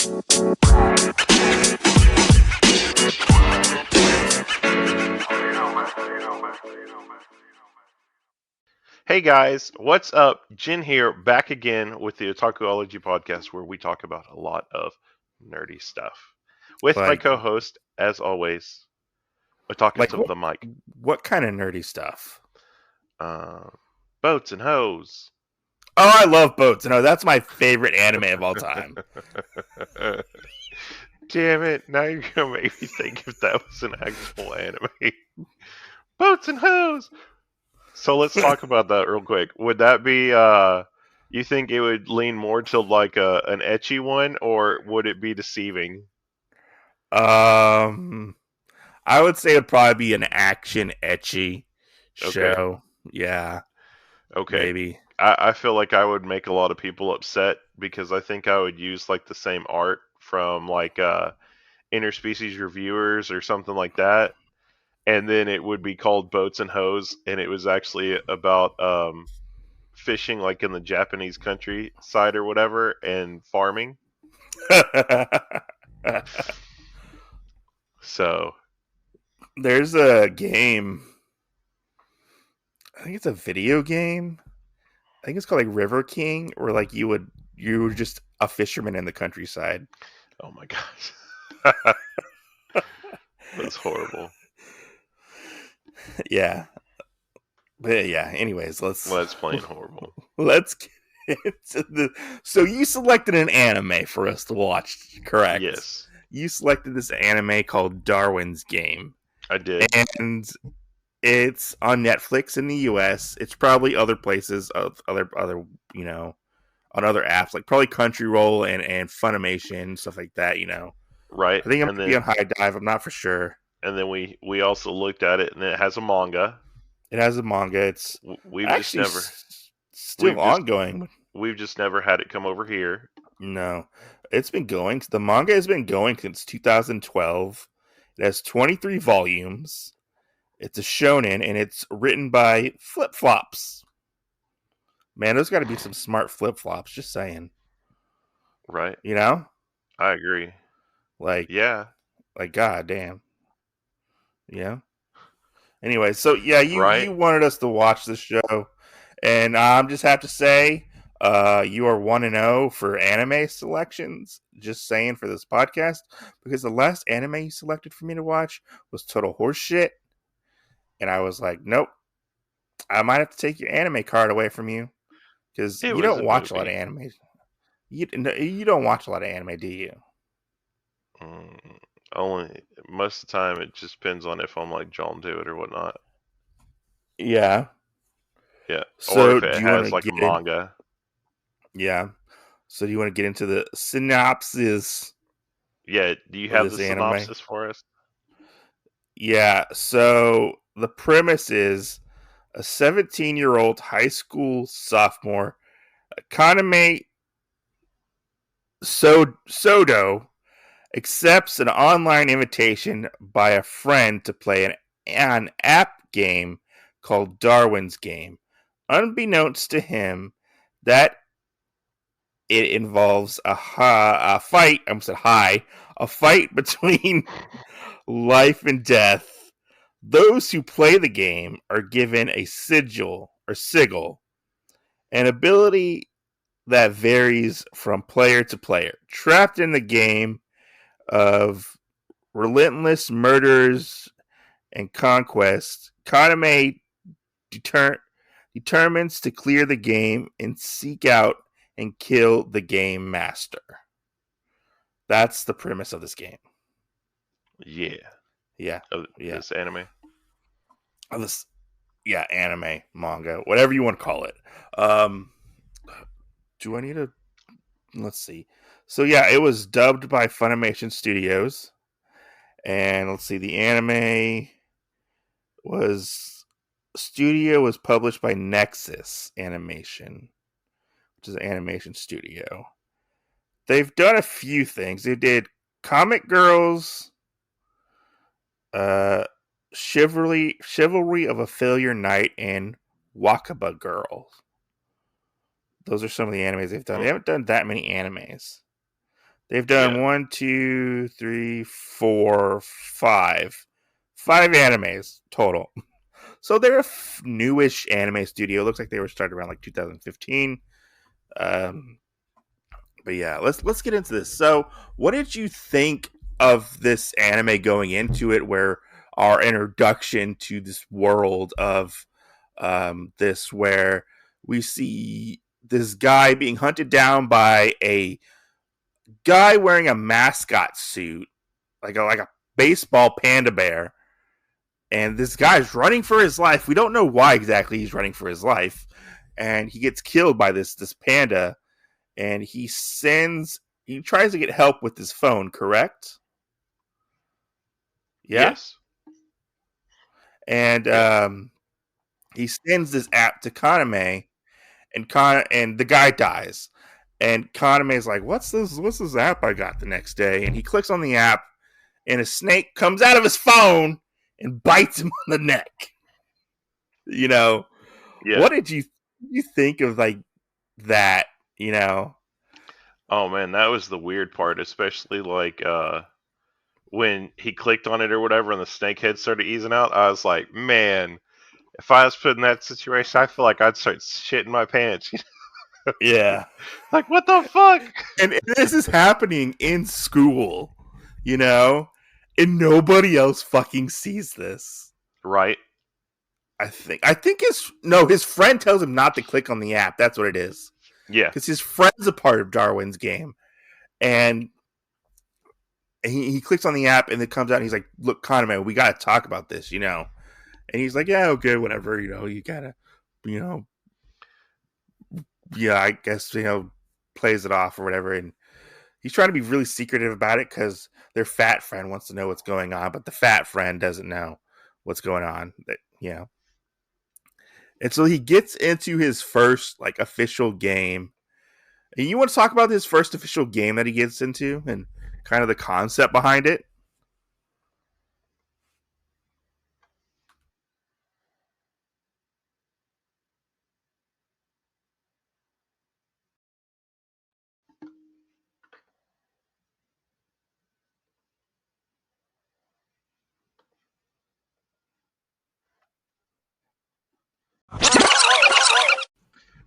Hey guys, what's up? Jin here, back again with the Otakuology podcast where we talk about a lot of nerdy stuff. With my Like, co-host, as always, Otaku like to what? the mic, What kind of nerdy stuff? uh, boats and hoes. Oh, I love boats. No, that's my favorite anime of all time. Damn it, now you're gonna make me think if that was an actual anime. Boats and hoes! So let's talk about that real quick. Would that be, you think it would lean more to like an ecchi one, or would it be deceiving? um, I would say it'd probably be an action ecchi Okay. show. Yeah, Okay. maybe. I feel like I would make a lot of people upset because I think I would use like the same art from like interspecies reviewers or something like that. And then it would be called Boats and Hoes, and it was actually about fishing like in the Japanese countryside or whatever and farming. So, There's a game. I think it's a video game. I think it's called like River King, where like you were just a fisherman in the countryside. oh my gosh. That's horrible. Yeah, but yeah. Anyways, let's Well, that's plain horrible. let's get into the. So you selected an anime for us to watch, correct? Yes, You selected this anime called Darwin's Game, I did. and it's on Netflix in the U.S. It's probably other places of other on other apps like probably Crunchyroll and Funimation stuff like that. Right. I think it might be on High Dive. I'm not for sure. And then we also looked at it, and it has a manga. It has a manga. It's We've just actually never still we've just ongoing. we've just never had it come over here. No, it's been going. The manga has been going since 2012. It has 23 volumes. It's a shonen, and it's written by Flip Flops. Man, there's got to be some smart flip flops. Just saying, Right. you know, I agree. like, Yeah. god damn, you know. Anyway, so yeah, you Right. wanted us to watch this show, and I'm just have to say, you are 1-0 for anime selections. Just saying for this podcast, because the last anime you selected for me to watch was total horseshit, and I was like, nope, I might have to take your anime card away from you because It you was a don't watch a lot movie. of anime. You don't watch a lot of anime, do you? Mm, only most of the time it just depends on if I'm like drawn to it or whatnot. Yeah. Yeah. Or So if do it you want has to like a get in? manga. Yeah. So do you want to get into the synopsis Yeah. Do you of have this the anime? synopsis for us? Yeah. So the premise is a 17-year-old high school sophomore, Kaname Sudō, accepts an online invitation by a friend to play an app game called Darwin's Game. Unbeknownst to him, that it involves a fight. I almost said hi. A fight between life and death. Those who play the game are given a sigil, an ability that varies from player to player. Trapped in the game of relentless murders and conquest, Kaname determines to clear the game and seek out and kill the game master. That's the premise of this game. Yeah. Yeah, Of yeah. this anime. Of this, yeah, anime, manga, whatever you want to call it. Um, do I need to? Let's see. So yeah, it was dubbed by Funimation Studios, and let's see, the anime was published by Nexus Animation, which is an animation studio. They've done a few things. They did Comic Girls, uh, Chivalry of a Failure Knight, and Wakaba Girls. Those are some of the animes they've done. They Hmm. haven't done that many animes. They've done Yeah. 1, 2, 3, 4, 5. 5 animes total. So they're a newish anime studio. Looks like they were started around like 2015. Um, but yeah, let's get into this. So, what did you think of this anime going into it? Where our introduction to this world of where we see this guy being hunted down by a guy wearing a mascot suit, like a baseball panda bear, and this guy's running for his life. We don't know why exactly he's running for his life, and he gets killed by this panda, and he tries to get help with his phone, correct? Yeah. Yes. And Yeah. he sends this app to Kaname, and the guy dies. And Kaname's like, What's this app I got the next day?" And he clicks on the app, and a snake comes out of his phone and bites him on the neck. You know, Yeah. what did you think of like that? You know, Oh man, that was the weird part, especially like when he clicked on it or whatever and the snake head started easing out. I was like, man, if I was put in that situation, I feel like I'd start shitting my pants. yeah. Like, what the fuck? And this is happening in school, you know, and nobody else fucking sees this. Right. I think his friend tells him not to click on the app. That's what it is. Yeah. Because his friend's a part of Darwin's game, and he clicks on the app, and it comes out, and he's like, "Look, Kaname, we got to talk about this, you know." And he's like, "Yeah, okay, whatever, you know, you gotta, you know, yeah, I guess, you know," plays it off or whatever, and he's trying to be really secretive about it because their fat friend wants to know what's going on, but the fat friend doesn't know what's going on. That, you know, and so he gets into his first like official game. And you want to talk about his first official game that he gets into and kind of the concept behind it?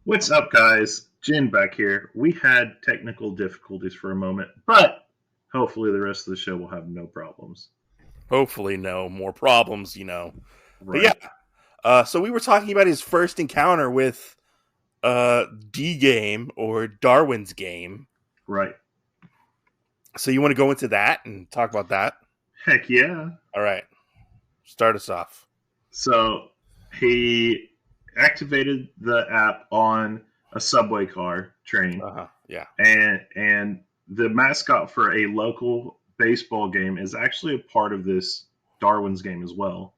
What's up, guys? Jin back here. We had technical difficulties for a moment, but hopefully the rest of the show will have no problems. Hopefully, no more problems, you know. But yeah, Right, so we were talking about his first encounter with D game or Darwin's game. right. So you want to go into that and talk about that? Heck yeah. All right, start us off. So he activated the app on a subway car train, Yeah. and the mascot for a local baseball game is actually a part of this Darwin's game as well.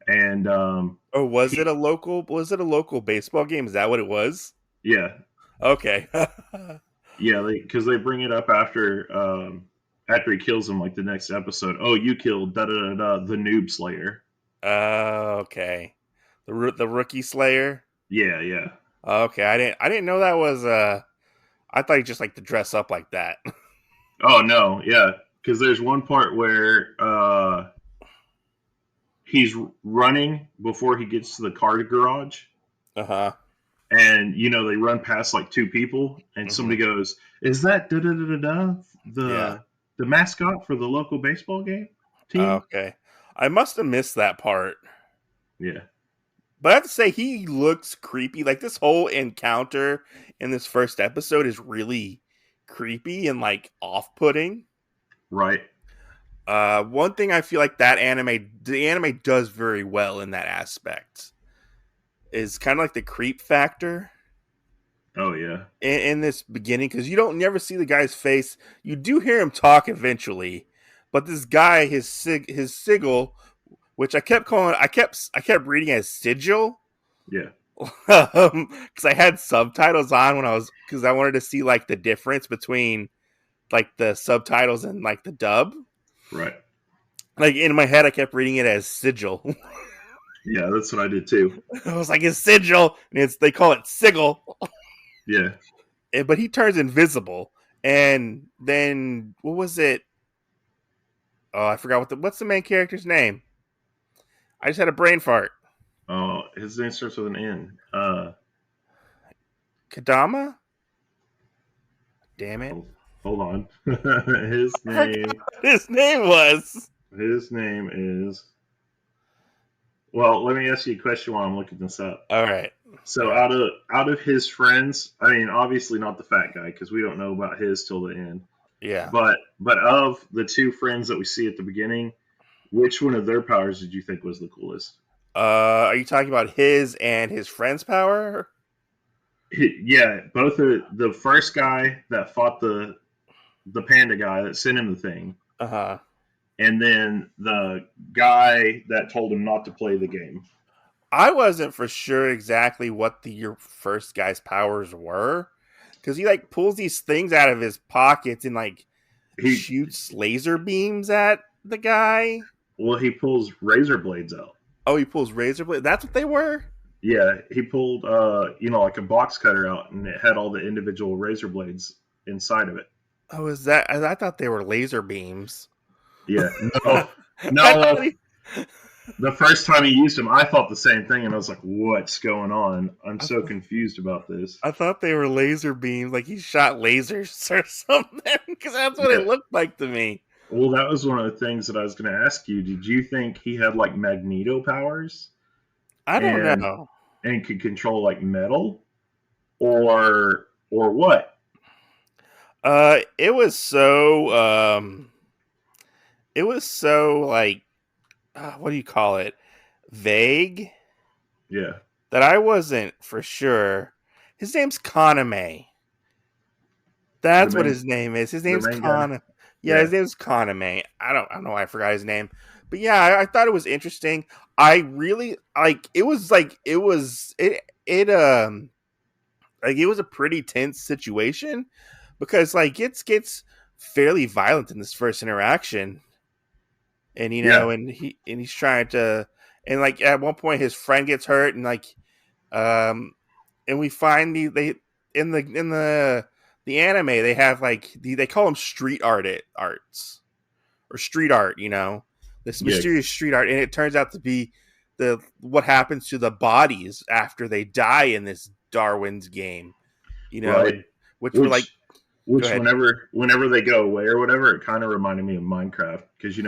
And Oh, was it he, a local? Was it a local baseball game? Is that what it was? yeah, Okay. yeah, because they bring it up after he kills him, like the next episode. Oh, you killed da da da da the Noob Slayer. Okay. The rookie slayer. Yeah, yeah. Okay, I didn't know that was. I thought he just like to dress up like that. Oh no, yeah. Because there's one part where he's running before he gets to the car garage, Uh-huh. and they run past like two people, and Hmm. somebody goes, "Is that da da da da da Yeah. the mascot for the local baseball game team?" Okay. I must have missed that part. Yeah, But I have to say, he looks creepy. Like this whole encounter in this first episode is really creepy and like off-putting. right. One thing I feel like the anime does very well in that aspect is kind of like the creep factor Oh yeah, in this beginning because you don't never see the guy's face. You do hear him talk eventually, but this guy, his Sigil, which I kept reading as Sigil yeah, because I had subtitles on because I wanted to see like the difference between like the subtitles and like the dub. right. Like in my head, I kept reading it as Sigil. Yeah, that's what I did too. I was like, it's Sigil, and they call it Sigil. Yeah, But he turns invisible, And then what was it? Oh, I forgot what's the main character's name. I just had a brain fart. Oh, his name starts with an N. Kadama? Damn it. Hold on. his I forgot name. what his name was. His name is. Well, let me ask you a question while I'm looking this up. All right. So out of his friends, I mean, obviously not the fat guy because we don't know about his till the end. Yeah. But of the two friends that we see at the beginning, which one of their powers did you think was the coolest? Are you talking about his and his friend's power? Yeah, both of the first guy that fought the panda guy that sent him the thing, Uh-huh. and then the guy that told him not to play the game. I wasn't for sure exactly what your first guy's powers were, because he like pulls these things out of his pockets and like He shoots laser beams at the guy. well, he pulls razor blades out. Oh, he pulls razor blades. That's what they were. Yeah, he pulled like a box cutter out, and it had all the individual razor blades inside of it. Oh, is that? I thought they were laser beams. Yeah, I no. thought he- The first time he used them, I thought the same thing, and I was like, "What's going on? I'm so confused about this." I thought they were laser beams, like he shot lasers or something, because that's what Yeah. it looked like to me. Well, that was one of the things that I was going to ask you. Did you think he had like magneto powers I don't and know. could control like metal, or what? It was so like what do you call it? Vague Yeah, that I wasn't for sure. His name's Kaname. the That's what main his name is. His the name's main guy. Kaname. Yeah, Yeah, his name's Kaname. I don't know why I forgot his name. But yeah, I thought it was interesting. I really like it was like it was it like it was a pretty tense situation because like it gets fairly violent in this first interaction. And yeah, he's trying to, and like at one point his friend gets hurt and like um and we find they in the anime they have like they call them arts or street art, this yeah. mysterious street art, and it turns out to be the what happens to the bodies after they die in this Darwin's game, Right. and which were like, Which go ahead. whenever they go away or whatever, it kind of reminded me of Minecraft because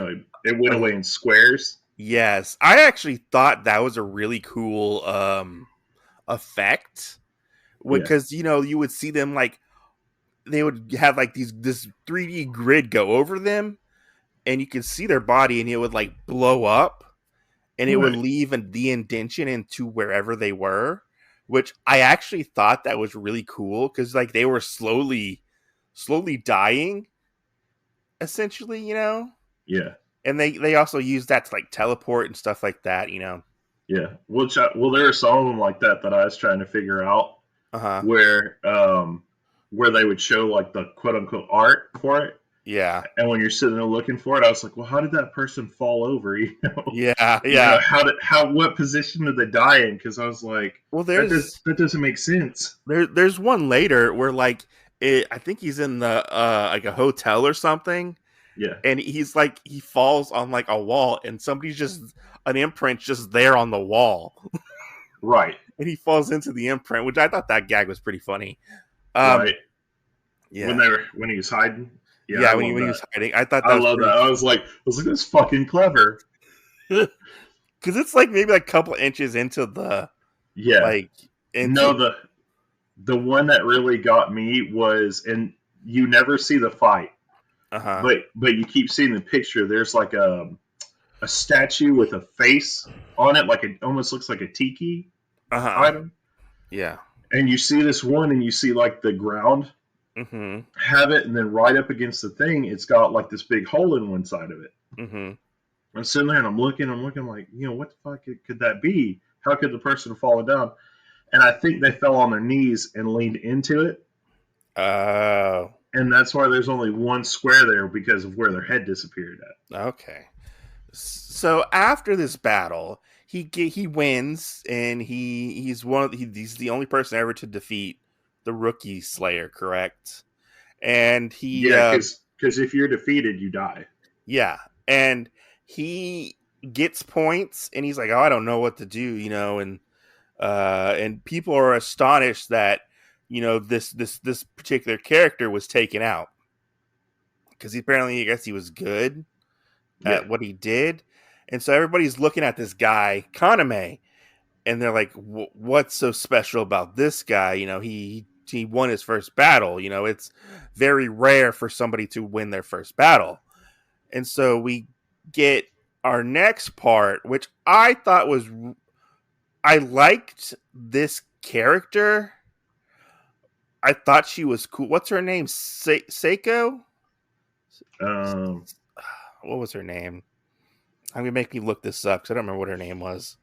it went Oh, away in squares. yes, I actually thought that was a really cool effect Yeah, because you would see them like they would have like this 3D grid go over them and you could see their body and it would like blow up and it would right. leave the indention into wherever they were, which I actually thought that was really cool because like they were slowly dying essentially, Yeah, and they also use that to like teleport and stuff like that. yeah. Well, there are some of them like that I was trying to figure out Uh-huh. where where they would show like the quote unquote art for it. Yeah. And when you're sitting there looking for it, I was like, well, how did that person fall over? Yeah, yeah. What position did they die in? Because I was like, Well, that doesn't make sense. there's one later where like I think he's in the like a hotel or something, Yeah, and he's like he falls on like a wall, and somebody's just an imprint just there on the wall, right, and he falls into the imprint, which I thought that gag was pretty funny. right. Yeah, When he was hiding, yeah, I yeah. When love he that. was hiding, I thought I that was love that. pretty I was like, that's fucking clever. because it's like maybe like a couple inches into the Yeah. like No, into the one that really got me was, and you never see the fight, uh-huh. but you keep seeing the picture. There's like a statue with a face on it, like it almost looks like a tiki Uh-huh. item. Yeah. And you see this one, and you see like the ground Mm-hmm. have it, and then right up against the thing, it's got like this big hole in one side of it. Mm-hmm. I'm sitting there and I'm looking like, what the fuck could that be? How could the person have fallen down? And I think they fell on their knees and leaned into it. Oh. And that's why there's only one square there because of where their head disappeared at. Okay. So after this battle, he wins, and he's the only person ever to defeat the Rookie Slayer, correct? and he Yeah, because if you're defeated, you die. yeah, and he gets points, and he's like, "Oh, I don't know what to do," and people are astonished that this particular character was taken out because apparently, I guess he was good Yeah, at what he did, and so everybody's looking at this guy Kaname, and they're like, "What's so special about this guy?" He won his first battle. It's very rare for somebody to win their first battle. And so we get our next part, which I thought was, I liked this character. I thought she was cool. What's her name? Seiko? um, What was her name? I'm gonna make me look this up because I don't remember what her name was.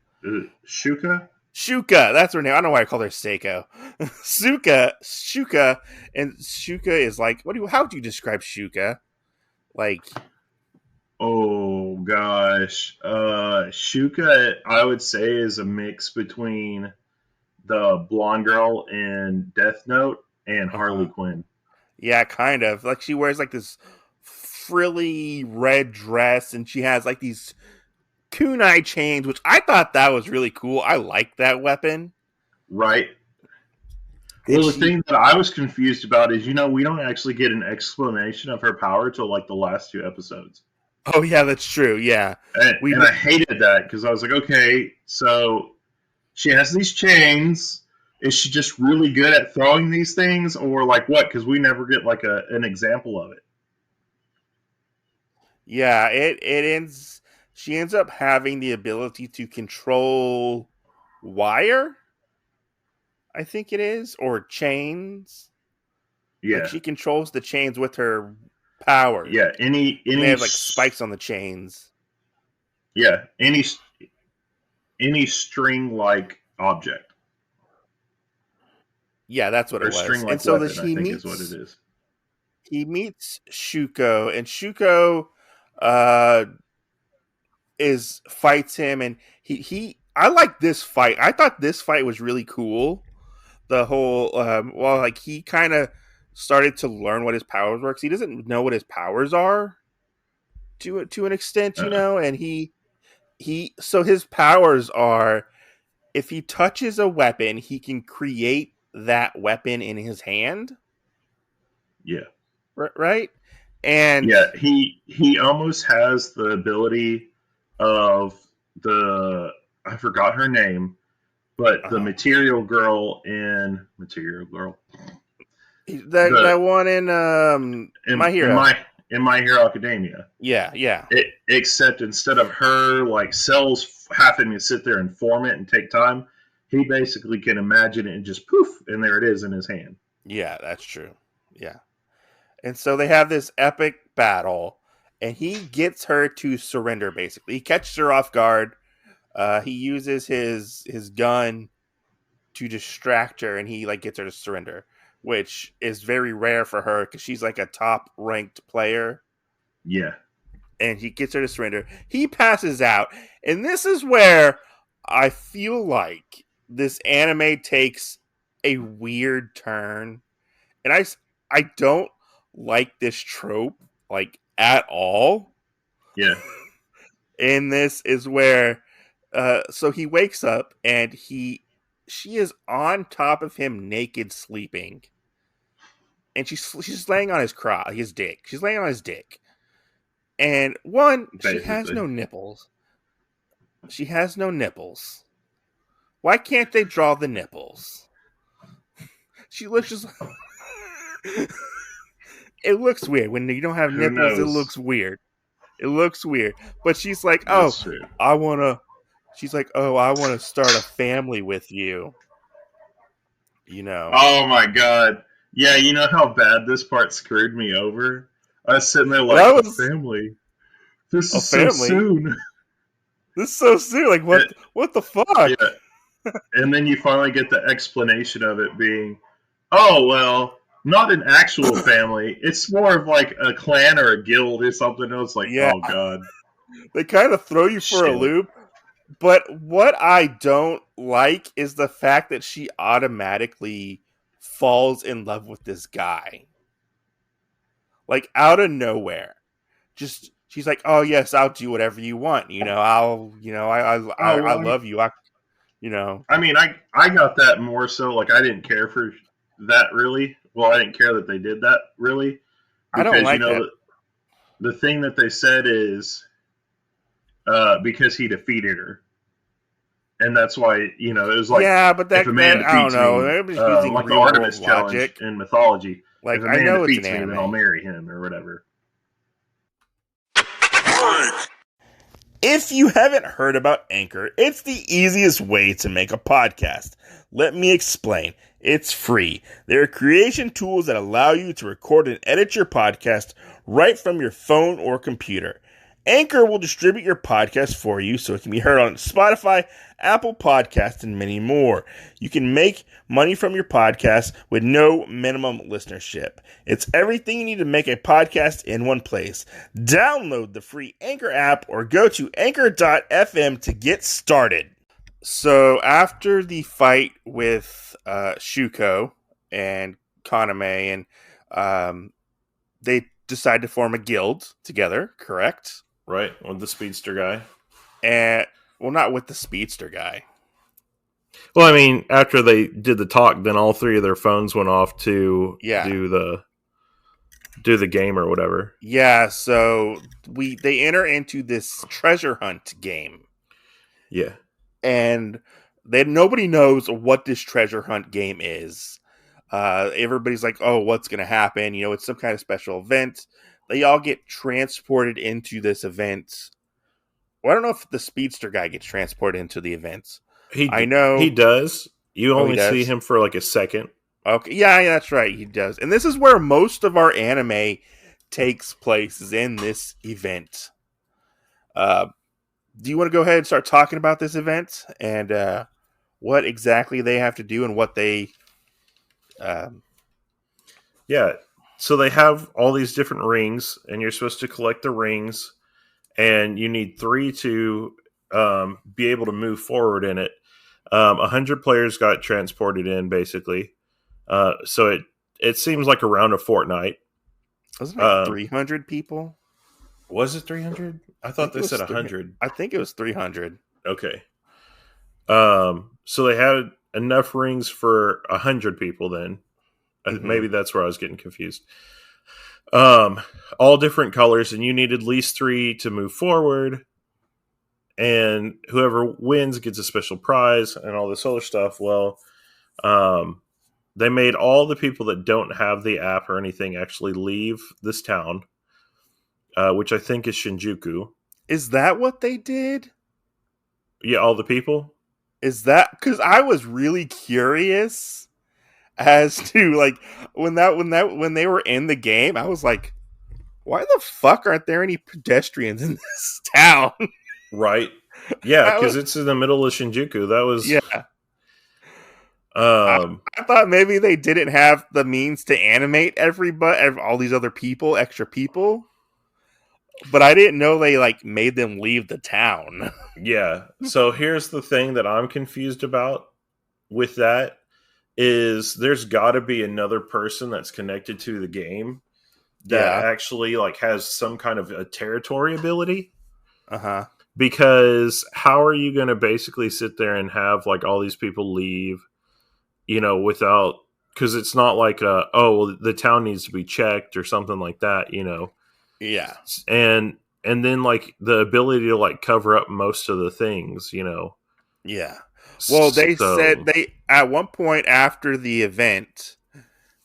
Shuka. Shuka, that's her name. I don't know why I called her Seiko. Shuka, and Shuka is like, how do you describe Shuka? Like, Oh gosh, Shuka, I would say is a mix between the blonde girl in Death Note and Harley Quinn. yeah, kind of. Like she wears like this frilly red dress, and she has like these kunai chains, which I thought that was really cool. I like that weapon. Right. And Well, the thing that I was confused about is, we don't actually get an explanation of her power till like the last 2 episodes. oh yeah, that's true. Yeah, And I hated that because I was like, okay, so she has these chains. Is she just really good at throwing these things, or like what? Because we never get like an example of it. yeah. It ends. She ends up having the ability to control wire. I think it is, or chains. Like Yeah, she controls the chains with her powers. yeah. Any And they any have like spikes on the chains. yeah any string like object Yeah, that's what or it was. string And like so weapon, I think is what it is. he meets Shuko, and Shuko uh is fights him, and he I like this fight. I thought this fight was really cool. The whole like he kind of started to learn what his powers were, 'cause he doesn't know what his powers are to an extent, Uh, and he so his powers are, if he touches a weapon, he can create that weapon in his hand, yeah, right? And yeah. He almost has the ability of the I forgot her name, but the uh Material Girl, that the one in My in Hero. my Hero Academia. Yeah. Except instead of her like cells having to sit there and form it and take time, he basically can imagine it and just poof, and there it is in his hand. Yeah, that's true. Yeah. And so they have this epic battle, and he gets her to surrender. Basically, he catches her off guard. He uses his gun to distract her, and he like gets her to surrender, which is very rare for her because she's like a top ranked player. Yeah, And he gets her to surrender. He passes out, and this is where I feel like this anime takes a weird turn, and I don't like this trope like at all. yeah, And this is where so he wakes up, and she is on top of him naked sleeping, and she's laying on his dick. She's laying on his dick. And one, she has basically. no nipples. She has no nipples. Why can't they draw the nipples? She looks just it looks weird when you don't have Who nipples. It knows? looks weird. It looks weird. But she's like, "Oh, That's true. I want to she's like, "Oh, I want to start a family with you." You know. Oh my god. Yeah, you know how bad this part screwed me over? I was sitting there like, That a was family. This a is so family. soon. This is so soon. Like It, what the fuck? yeah. And then you finally get the explanation of it being, oh, well, not an actual family. It's more of like a clan or a guild or something else. Like, Yeah. oh, God. They kind of throw you for a Shit. loop. But what I don't like is the fact that she automatically falls in love with this guy. like out of nowhere. Just she's like, "Oh yes, I'll do whatever you want. I well, love you. I mean, I got that more so. Like, I didn't care for that really. Well, I didn't care that they did that really I don't because like that. the thing that they said is because he defeated her, and that's why it was like Yeah, but if a man that I don't defeats know. me, They're just using like the real world Artemis challenge logic. in mythology. If Like a I man know it's an defeats me, then I'll anime. marry him or whatever. If you haven't heard about Anchor, it's the easiest way to make a podcast. Let me explain. It's free. There are creation tools that allow you to record and edit your podcast right from your phone or computer. Anchor will distribute your podcast for you so it can be heard on Spotify, Apple Podcasts, and many more. You can make money from your podcast with no minimum listenership. It's everything you need to make a podcast in one place. Download the free Anchor app or go to anchor.fm to get started. So after the fight with Shuko and Kaname, and they decide to form a guild together, correct? Right, with the speedster guy. And well, not with the speedster guy. Well, I mean, after they did the talk, then all three of their phones went off to do the game or whatever. Yeah, so they enter into this treasure hunt game. Yeah. And nobody knows what this treasure hunt game is. Everybody's like, "Oh, what's going to happen?" It's some kind of special event. They all get transported into this event. Well, I don't know if the speedster guy gets transported into the event. I know he does. You only does? see him for like a second. Okay, yeah, that's right. He does, and this is where most of our anime takes place, is in this event. Do you want to go ahead and start talking about this event and what exactly they have to do and what they? Yeah, so they have all these different rings, and you're supposed to collect the rings, and you need 3 to be able to move forward in it. 100 players got transported in, basically. So it seems like around a fortnight. Wasn't it 300 people? Was it 300? I thought they said 100. I think it was 300. Okay. So they had enough rings for 100 people then. Mm-hmm. Maybe that's where I was getting confused. All different colors, and you need at least 3 to move forward. And whoever wins gets a special prize and all this other stuff. Well, they made all the people that don't have the app or anything actually leave this town, which I think is Shinjuku. Is that what they did? Yeah, all the people? Is that because I was really curious as to like when they were in the game, I was like, why the fuck aren't there any pedestrians in this town? Right. Yeah, because it's in the middle of Shinjuku. That was I thought maybe they didn't have the means to animate everybody, all these other people, extra people. But I didn't know they like made them leave the town. Yeah. So here's the thing that I'm confused about with that is there's got to be another person that's connected to the game that actually like has some kind of a territory ability. Uh-huh. Because how are you going to basically sit there and have like all these people leave, without, because it's not like the town needs to be checked or something like that, Yeah. And then like the ability to like cover up most of the things, Yeah. Well, they said they at one point after the event,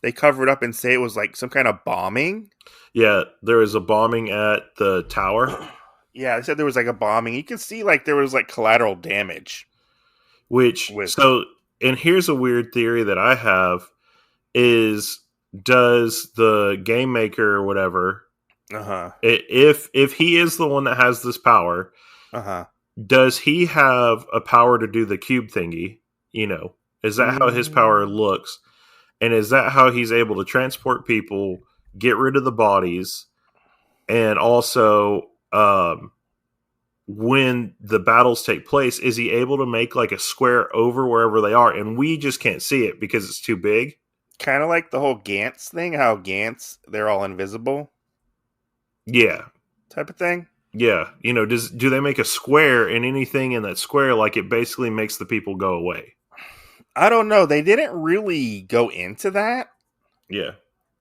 they covered up and say it was like some kind of bombing. Yeah, there was a bombing at the tower. Yeah, they said there was like a bombing. You can see like there was like collateral damage. And here's a weird theory that I have is, does the game maker or whatever, if he is the one that has this power, does he have a power to do the cube thingy? Is that how his power looks? And is that how he's able to transport people, get rid of the bodies, and also when the battles take place, is he able to make like a square over wherever they are, and we just can't see it because it's too big? Kind of like the whole Gantz thing, how Gantz, they're all invisible. Yeah. type of thing. Yeah. Do they make a square, and anything in that square, like, it basically makes the people go away? I don't know. They didn't really go into that. Yeah.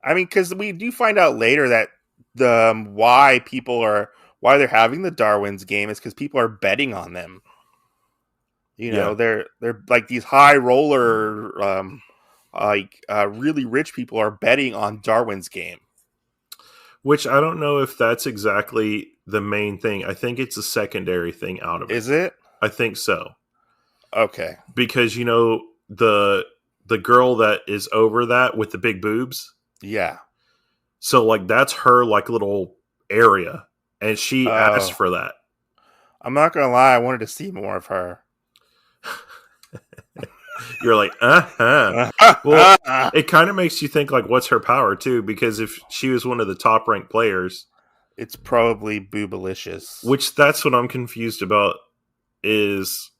I mean, because we do find out later that why they're having the Darwin's game is because people are betting on them. Yeah. They're like these high roller, really rich people are betting on Darwin's game. Which I don't know if that's exactly the main thing. I think it's a secondary thing out of it. Is it? I think so. Okay. Because the girl that is over that with the big boobs. Yeah. So like that's her like little area, and she asked for that. I'm not gonna lie, I wanted to see more of her. You're like, Well, it kind of makes you think like, what's her power too? Because if she was one of the top ranked players, it's probably boobalicious. Which that's what I'm confused about. Is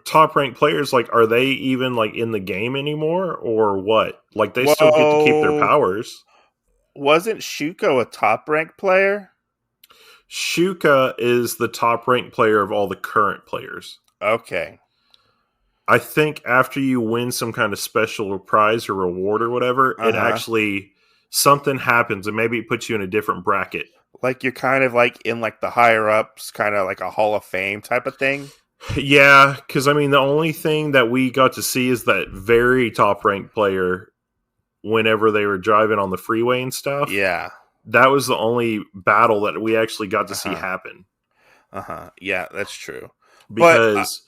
top ranked players, like, are they even like in the game anymore or what? Like they still get to keep their powers. Wasn't Shuko a top ranked player? Shuka is the top ranked player of all the current players. Okay. I think after you win some kind of special prize or reward or whatever, it actually, something happens and maybe it puts you in a different bracket. Like you're kind of like in like the higher ups, kind of like a Hall of Fame type of thing. Yeah, because I mean, the only thing that we got to see is that very top ranked player whenever they were driving on the freeway and stuff. Yeah. That was the only battle that we actually got to see happen. Yeah, that's true. Because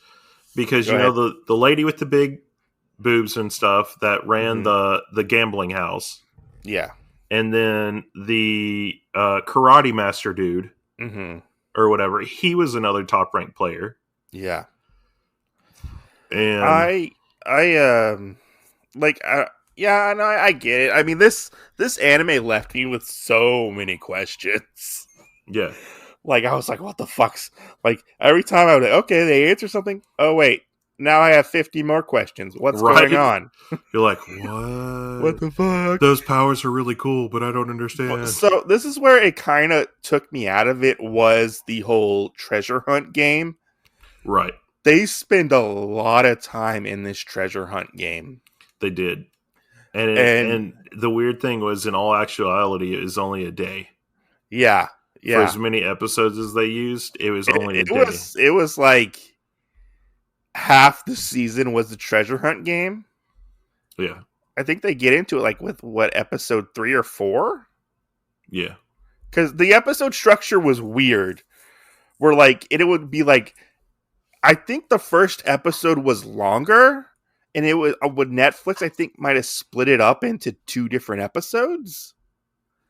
ahead. the lady with the big boobs and stuff that ran the gambling house. Yeah. And then the karate master dude or whatever, he was another top ranked player. Yeah. And yeah, no, I get it. I mean, this anime left me with so many questions. Yeah. Like, I was like, what the fuck's... Like, every time I was like, okay, they answer something. Oh, wait. Now I have 50 more questions. What's going on? You're like, what? What the fuck? Those powers are really cool, but I don't understand. So, this is where it kind of took me out of it, was the whole treasure hunt game. Right. They spend a lot of time in this treasure hunt game. They did. And the weird thing was, in all actuality, it was only a day. Yeah. Yeah. For as many episodes as they used, it was only a day. It was like half the season was the treasure hunt game. Yeah. I think they get into it like with episode 3 or 4? Yeah. Because the episode structure was weird. Where like it would be like, I think the first episode was longer, and it was with Netflix, I think might have split it up into 2 different episodes.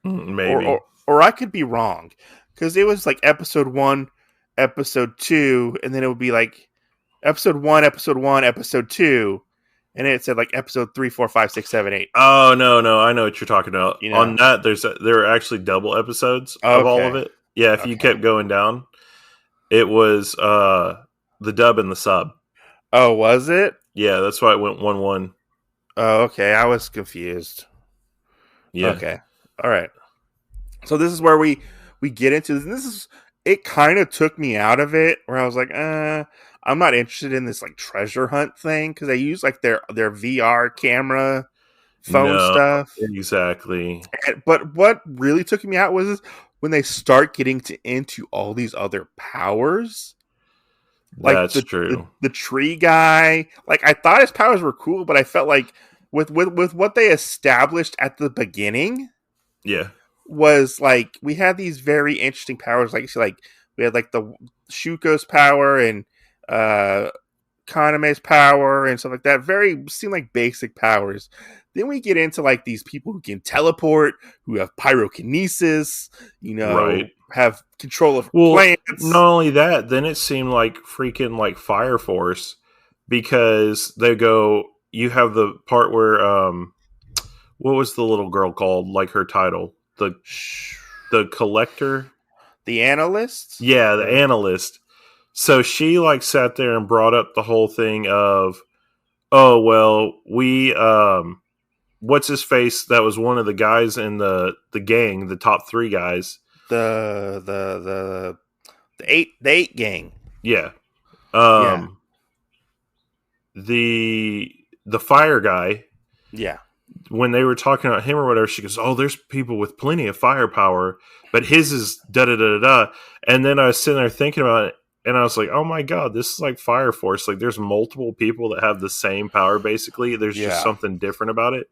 Maybe. Or I could be wrong, because it was like episode 1, episode 2, and then it would be like episode 1, episode 2, and it said like episode 3, 4, 5, 6, 7, 8. Oh no, I know what you're talking about. On that, there are actually double episodes of all of it. Yeah, if you kept going down, it was the dub and the sub. Oh, was it? Yeah, that's why it went 1-1. Oh, okay. I was confused. Yeah. Okay. All right. So this is where we get into this. And this is, it kind of took me out of it, where I was like, I'm not interested in this like treasure hunt thing, because they use like their VR camera phone stuff. Exactly. But what really took me out was when they start getting into all these other powers. Like that's true. The tree guy, like I thought his powers were cool, but I felt like with what they established at the beginning, yeah, was like we had these very interesting powers. Like we had like the Shuko's power and Kaname's power and stuff like that. Very seem like basic powers. Then we get into like these people who can teleport, who have pyrokinesis, right. have control of plants. Not only that, then it seemed like freaking like Fire Force, because they go, you have the part where what was the little girl called, like her title, the collector, the analyst. Yeah, the analyst. So she like sat there and brought up the whole thing of, oh well, we what's his face, that was one of the guys in the gang, the top 3 guys. the eight gang. Yeah. Yeah. The fire guy, Yeah. when they were talking about him or whatever, she goes, "Oh, there's people with plenty of firepower, but his is da da da da da." And then I was sitting there thinking about it, and I was like, "Oh my god, this is like Fire Force. Like, there's multiple people that have the same power. Basically, there's just Yeah. something different about it."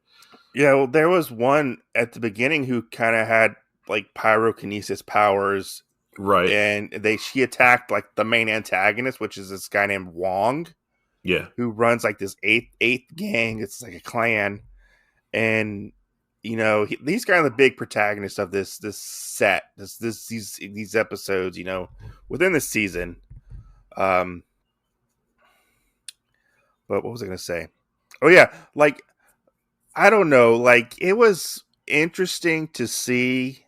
Yeah, well, there was one at the beginning who kind of had like pyrokinesis powers, Right? and she attacked like the main antagonist, which is this guy named Wong, Yeah. who runs like this eighth gang. It's like a clan, and he's kind of the big protagonist of this set, these episodes, within this season. But what was I going to say? Oh yeah, like I don't know, like it was interesting to see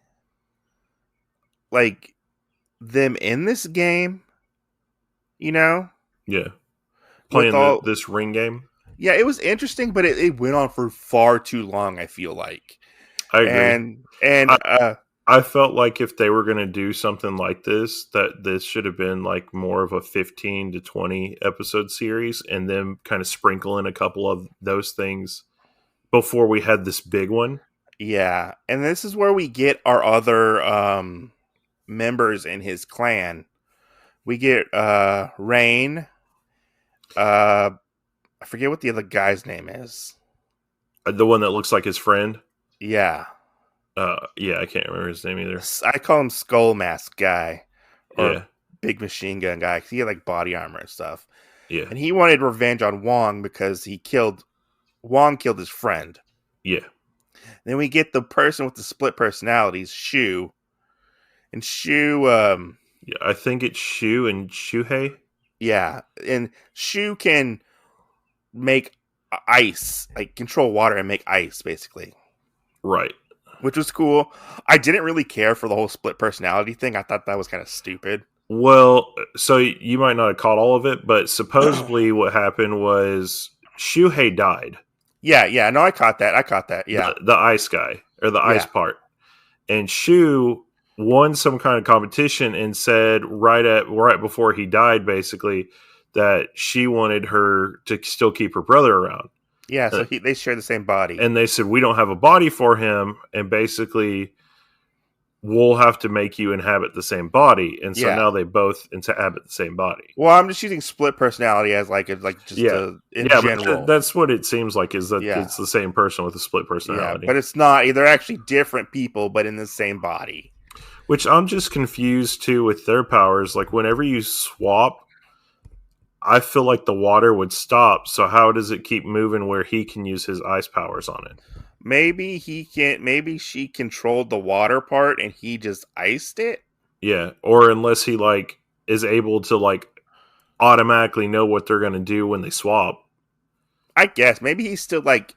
like them in this game, Yeah. with Playing all this ring game. yeah, it was interesting, but it went on for far too long, I feel like. I agree. And I felt like if they were going to do something like this, that this should have been like more of a 15 to 20 episode series, and then kind of sprinkle in a couple of those things before we had this big one. yeah, and this is where we get our other members in his clan. We get Rain. I forget what the other guy's name is. The one that looks like his friend. Yeah. Yeah, I can't remember his name either. I call him Skull Mask Guy, or Yeah. Big Machine Gun Guy, because he had like body armor and stuff. Yeah. And he wanted revenge on Wong because Wong killed his friend. Yeah. Then we get the person with the split personalities, Shu. And Shu, Yeah, I think it's Shu and Shuhei. yeah, and Shu can make ice, like control water and make ice, basically. Right. Which was cool. I didn't really care for the whole split personality thing. I thought that was kind of stupid. Well, so you might not have caught all of it, but supposedly what happened was Shuhei died. Yeah, no, I caught that. Yeah. The ice guy, or the ice Yeah. part. And Shu won some kind of competition and said right before he died, basically, that she wanted her to still keep her brother around. Yeah, so they share the same body. And they said, we don't have a body for him, and basically we'll have to make you inhabit the same body. And so now they both inhabit the same body. Well, I'm just using split personality as in general. But that's what it seems like, is that it's the same person with a split personality. Yeah, but it's not. They're actually different people, but in the same body. Which I'm just confused too with their powers. Like whenever you swap, I feel like the water would stop. So how does it keep moving where he can use his ice powers on it? Maybe he can't. Maybe she controlled the water part and he just iced it. Yeah, or unless he like is able to like automatically know what they're going to do when they swap. I guess maybe he's still like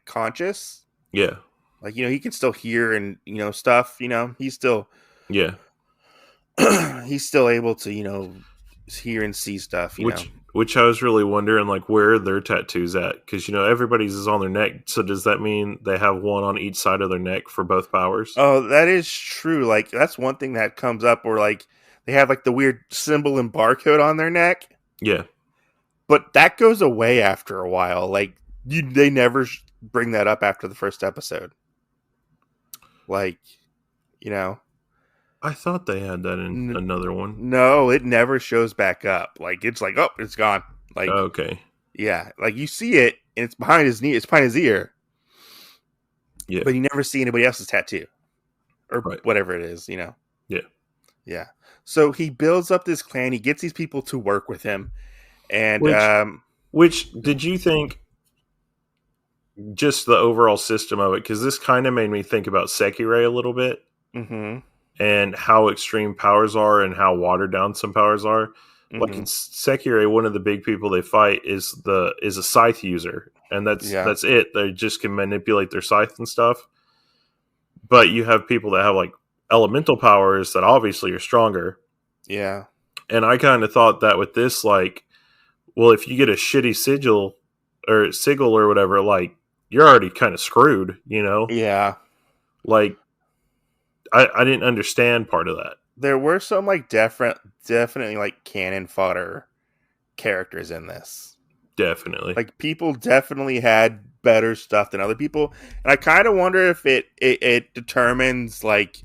conscious. Yeah, like he can still hear and stuff. He's still he's still able to hear and see stuff. Which I was really wondering, like, where are their tattoos at? Because everybody's is on their neck. So does that mean they have one on each side of their neck for both powers? Oh, that is true. Like that's one thing that comes up, where like they have like the weird symbol and barcode on their neck. Yeah, but that goes away after a while. Like they never bring that up after the first episode. Like, I thought they had that in another one. No, it never shows back up. Like it's like, oh, it's gone. Like okay, yeah, like you see it and it's behind his knee, it's behind his ear. Yeah, but you never see anybody else's tattoo or whatever it is. Yeah, yeah. So he builds up this clan. He gets these people to work with him, and which did you think? Just the overall system of it, because this kind of made me think about Sekirei a little bit, and how extreme powers are and how watered down some powers are. Like in Sekirei, one of the big people they fight is a scythe user, and that's it. They just can manipulate their scythe and stuff. But you have people that have like elemental powers that obviously are stronger. Yeah, and I kind of thought that with this, like, well, if you get a shitty Sigil or whatever, like, you're already kind of screwed, Yeah. Like, I didn't understand part of that. There were some like definitely like cannon fodder characters in this. Definitely. Like people definitely had better stuff than other people, and I kind of wonder if it determines like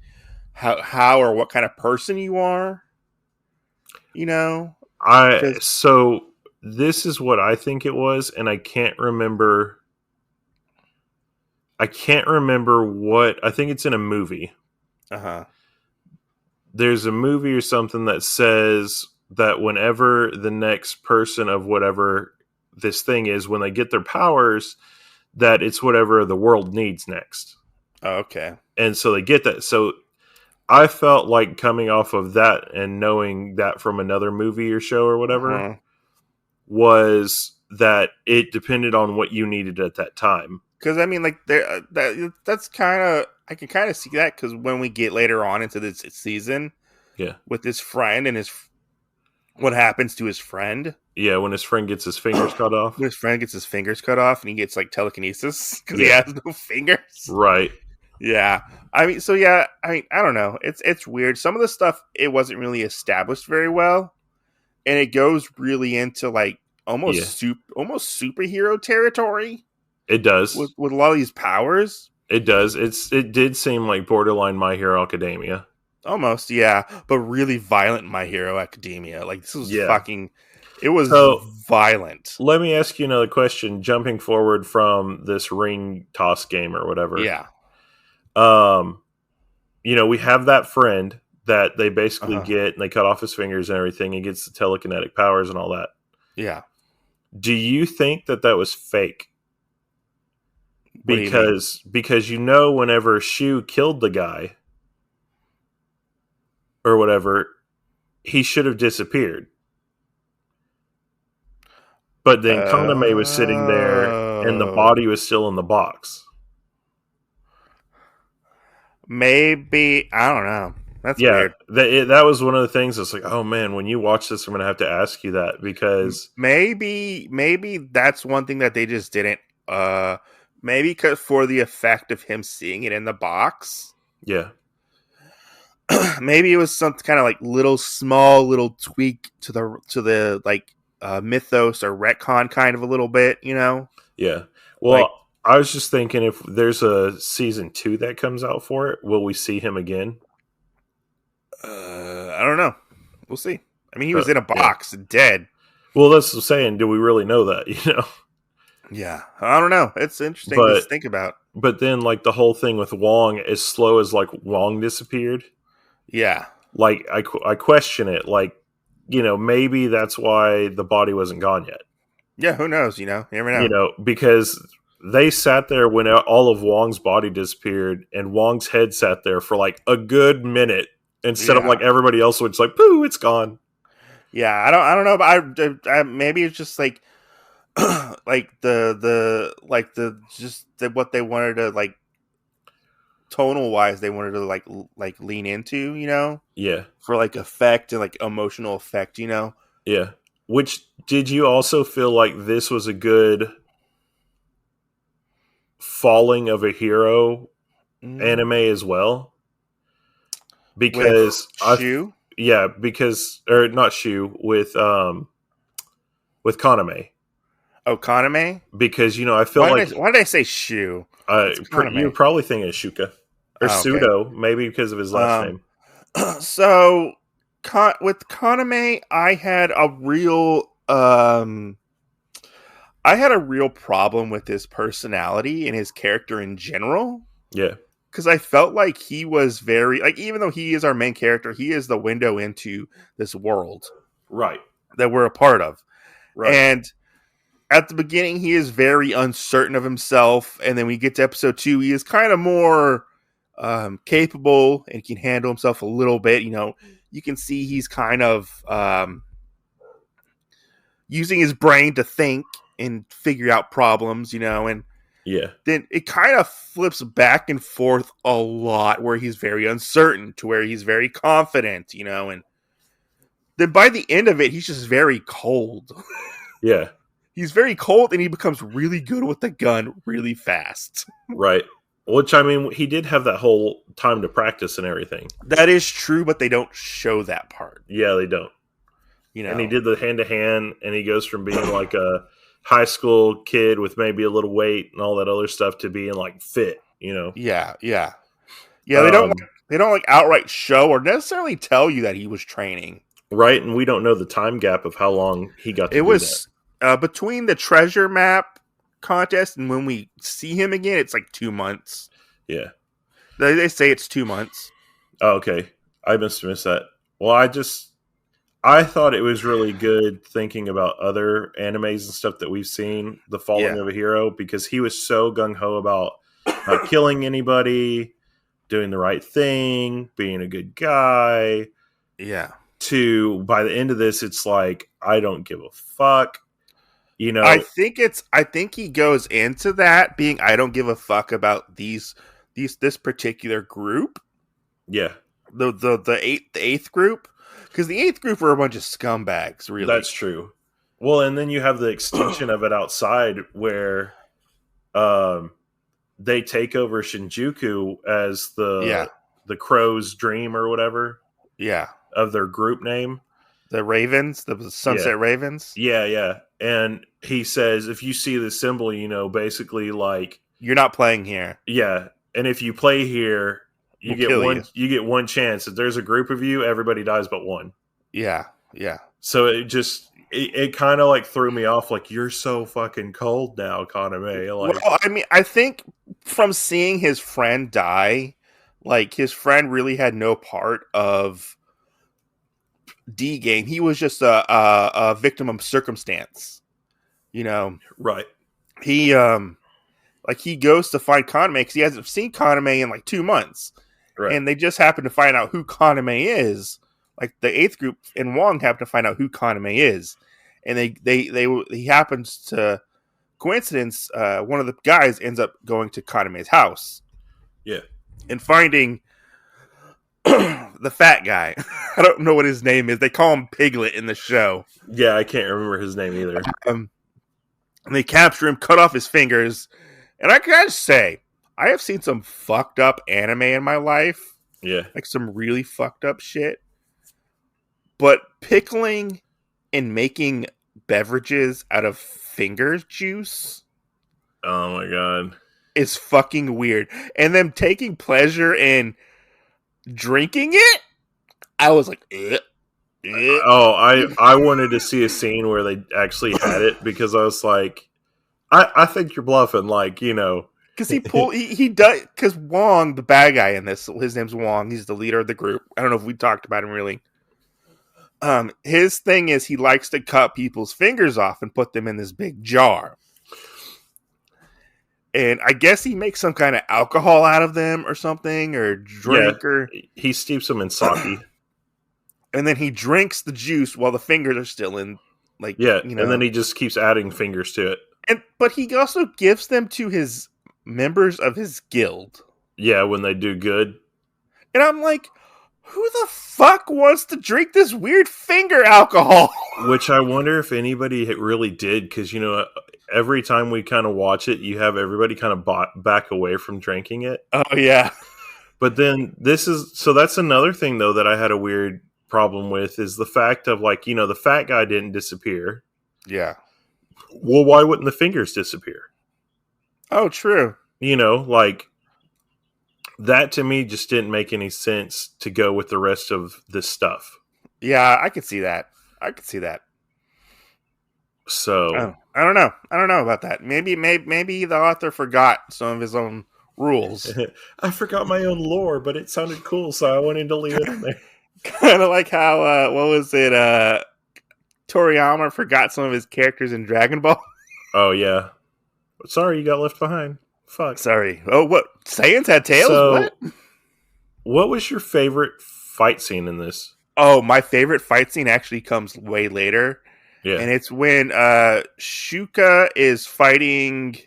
how or what kind of person you are. You know, because So this is what I think it was, and I can't remember. I can't remember what. I think it's in a movie. There's a movie or something that says that whenever the next person of whatever this thing is, when they get their powers, that it's whatever the world needs next. Oh, okay. And so they get that. So I felt like coming off of that and knowing that from another movie or show or whatever was that it depended on what you needed at that time. Because I mean, like that's kind of I can kind of see that because when we get later on into this season, with his friend and what happens to his friend. Yeah, when his friend gets his fingers cut off. When his friend gets his fingers cut off and he gets like telekinesis because he has no fingers. Right. Yeah. I mean, so yeah. I mean, I don't know. It's weird. Some of the stuff it wasn't really established very well, and it goes really into like almost superhero territory. It does with a lot of these powers. It does. It did seem like borderline My Hero Academia. Almost, yeah, but really violent My Hero Academia. Like this was fucking. It was violent. Let me ask you another question. Jumping forward from this ring toss game or whatever. Yeah. We have that friend that they basically get, and they cut off his fingers and everything, and gets the telekinetic powers and all that. Yeah. Do you think that was fake? Because whenever Shu killed the guy or whatever, he should have disappeared. But then Kaname was sitting there and the body was still in the box. Maybe, I don't know. That's weird. That was one of the things that's like, oh man, when you watch this, I'm going to have to ask you that because... Maybe that's one thing that they just didn't... maybe because for the effect of him seeing it in the box. Yeah. Maybe it was some kind of like small little tweak to the like mythos or retcon kind of a little bit, you know? Yeah. Well, I was just thinking if there's a season 2 that comes out for it, will we see him again? I don't know. We'll see. I mean, he was in a box and dead. Well, that's what I'm saying. Do we really know that, Yeah. I don't know. It's interesting to think about. But then, like, the whole thing with Wong, as slow as, like, Wong disappeared. Yeah. Like, I question it. Like, maybe that's why the body wasn't gone yet. Yeah, who knows, You never know. Because they sat there when all of Wong's body disappeared, and Wong's head sat there for, like, a good minute. Instead of, like, everybody else, which like, pooh, it's gone. Yeah, I don't know, but I maybe it's just, like, like what they wanted to, like, tonal wise, they wanted to like lean into, Yeah. For like effect and like emotional effect, Yeah. Which did you also feel like this was a good falling of a hero anime as well? Because Shu? Yeah, or not Shu, with Kaname. Oh, Kaname? Because I feel why did I say Shu? You're probably thinking of Shuka or Sudō, maybe because of his last name. So with Kaname, I had a real problem with his personality and his character in general. Yeah. Because I felt like he was very, like, even though he is our main character, he is the window into this world. Right. That we're a part of. Right. And at the beginning, he is very uncertain of himself. And then we get to episode 2, he is kind of more capable and can handle himself a little bit. You can see he's kind of using his brain to think and figure out problems, and yeah. Then it kind of flips back and forth a lot where he's very uncertain to where he's very confident, and then by the end of it, he's just very cold. Yeah. He's very cold and he becomes really good with the gun really fast. Right. Which, I mean, he did have that whole time to practice and everything. That is true, but they don't show that part. Yeah, they don't. You know, And he did the hand to hand, and he goes from being like a high school kid with maybe a little weight and all that other stuff to being like fit. You know. Yeah. They don't Um, like outright show or necessarily tell you that he was training. right, and we don't know the time gap of how long he got to It do was between the treasure map contest and when we see him again, it's like 2 months. that. Yeah. They say it's 2 months. Oh, okay. I must have missed that. Well, I thought it was really good thinking about other animes and stuff that we've seen, the following of a hero, because he was so gung ho about not killing anybody, doing the right thing, being a good guy. Yeah. To by the end of this, it's like I don't give a fuck. You know, I think he goes into that being I don't give a fuck about this particular group. Yeah. The eighth group. Because the eighth group are a bunch of scumbags, really. That's true. Well, and then you have the extension of it outside where they take over Shinjuku as the crow's dream or whatever. Yeah. Of their group name. The Ravens, the Sunset Ravens. Yeah. And he says, if you see the symbol, you know, basically like you're not playing here. Yeah. And if you play here, you get one chance. If there's a group of you, everybody dies but one. Yeah. So it kind of like threw me off. Like, you're so fucking cold now, Kaname. Like, well, I mean, I think from seeing his friend die, like his friend really had no part of D game. He was just a victim of circumstance. You know, right? He he goes to find Kaname because he hasn't seen Kaname in like 2 months, right? And they just happen to find out who Kaname is. Like the eighth group and Wong happen to find out who Kaname is, and he happens to coincidence. One of the guys ends up going to Kaname's house, and finding the fat guy. I don't know what his name is. They call him Piglet in the show. Yeah, I can't remember his name either. And they capture him, cut off his fingers, and I gotta say, I have seen some fucked up anime in my life. Yeah, like some really fucked up shit. But pickling and making beverages out of finger juice, oh my god, is fucking weird. And them taking pleasure in drinking it, I was like, ugh. Oh, I wanted to see a scene where they actually had it because I was like, I think you're bluffing, like, you know, because he does, because Wong, the bad guy in this, his name's Wong. He's the leader of the group. I don't know if we talked about him really. His thing is he likes to cut people's fingers off and put them in this big jar. And I guess he makes some kind of alcohol out of them or something, or drink, or he steeps them in sake. And then he drinks the juice while the fingers are still in, like, and then he just keeps adding fingers to it. But he also gives them to his members of his guild. Yeah, when they do good. And I'm like, who the fuck wants to drink this weird finger alcohol? Which I wonder if anybody really did, because, you know, every time we kind of watch it, you have everybody kind of back away from drinking it. Oh, yeah. But then that's another thing, though, that I had a weird problem with, is the fact of, like, you know, the fat guy didn't disappear. Yeah. Well, why wouldn't the fingers disappear? Oh, true. You know, like, that to me just didn't make any sense to go with the rest of this stuff. Yeah, I could see that. So I don't know about that. Maybe the author forgot some of his own rules. I forgot my own lore, but it sounded cool, so I wanted to leave it in there. Kind of like how what was it? Toriyama forgot some of his characters in Dragon Ball. Oh yeah. Sorry, you got left behind. Fuck. Sorry. Oh, what? Saiyans had tails? So, what was your favorite fight scene in this? Oh, my favorite fight scene actually comes way later. Yeah. And it's when Shuka is fighting